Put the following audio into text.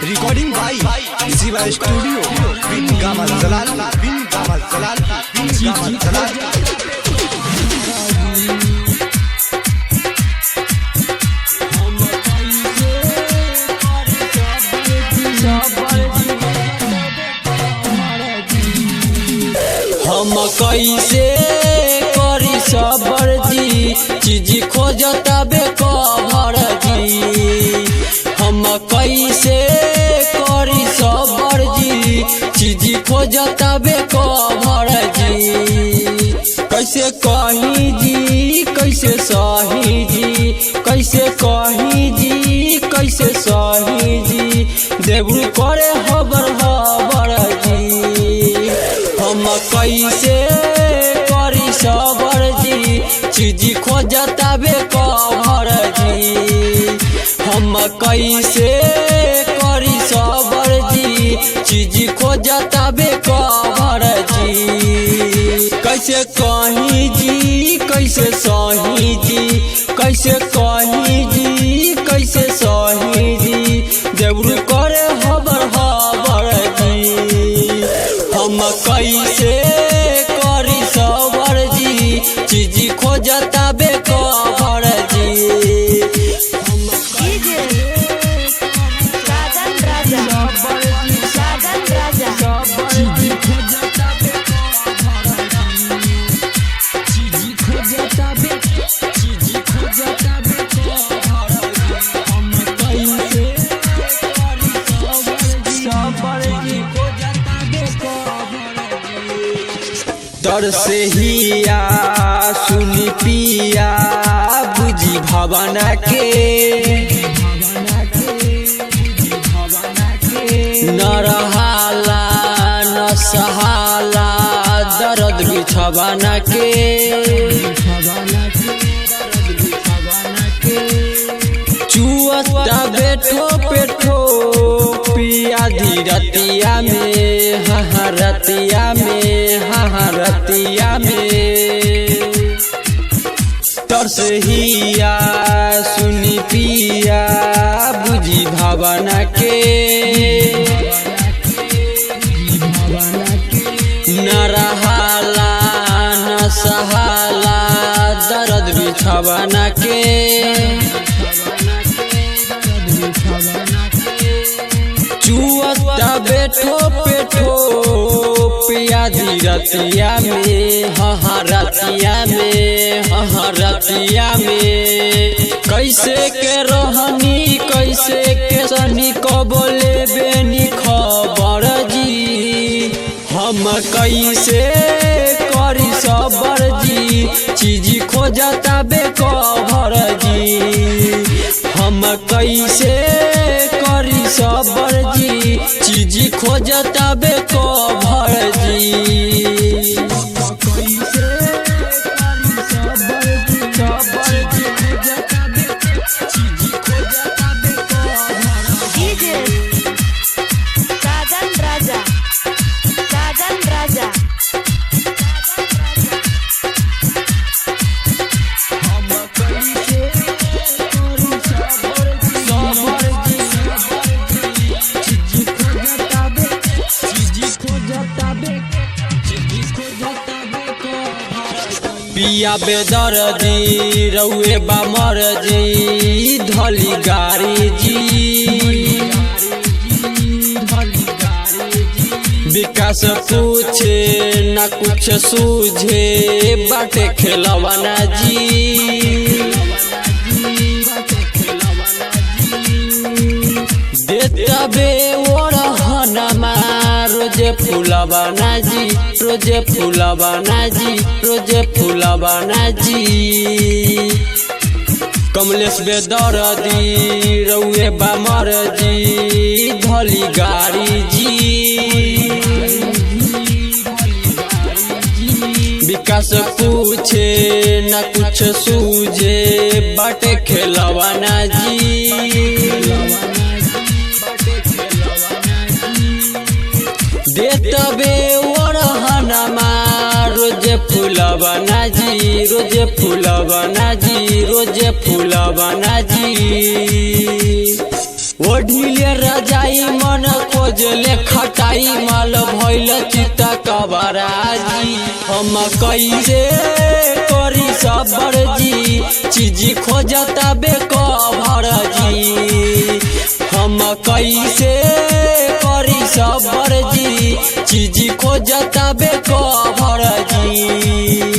Recording बाई Shiva studio बिन गामल जलाल बिन गामल जलाल बिन गामल जलाल। हम कैसे करी सबर जी चीज खोजता बेकबर जी। हम कैसे करी सबर जी चीज खोजता बेकबर जी। कैसे कही जी कैसे सही जी कैसे कही जी कैसे सही जी देवरू करे हबर हबर जी। हम कैसे करी सबर जी चीज खोजता बेकबर जी। हम कैसे करी सबर जी चीज खोजता बेकबर जी। कैसे कही जी कैसे सही जी कैसे कही जी कैसे सही जी देवरू करे हबर हबर जी। हम कैसे करी सबर जी चीज खोजता बेकबर जी। तर से हिया सुनी पिया बुझी भावना के न रहाला न सहाला दर्द बिछवाना के। चुअता बैठो पेठो पिया धीरतिया में हहरतिया में हहरतिया में। तरसहिया सुनी पिया बुझी भावना के न रहाला न सहाला दर्द बिछवाना के। चुअता बैठो पेठो पिया धीरतिया में हहरतिया में हहरतिया में। कैसे के रहनी कैसे के सनी को बोले बेनी खबर जी। हम कैसे करी सबर जी चीज खोजता बेकबर जी। हम कैसे करी सबर जी चीज खोजता बेकबर जी। पिया बेदर्दी रउए बामर जी धली गाड़ी जी। विकास पूछे न कुछ सूझे बाटे खेलवाना जी। देता बे ओढ़नमा रोजे फूलवाना जी रोजे फूलवाना जी रोजे फूलवाना जी। कमलेश बेदर्दी रउए बामर जी धली गाड़ी जी। विकास पूछे न कुछ सूझे बाटे खेलवाना जी। देतबे ओढ़नमा रोजे फूलवाना जी रोजे फूलवाना जी रोजे फूलवाना जी। ओढ़िले जाई मन खोजले खटाई माल भइल चिता कबराजी हम कैसे करी सबर जी चीज खोजता बेकभर जी हम कैसे करी सबर जी चीज खोजता बेकभर जी।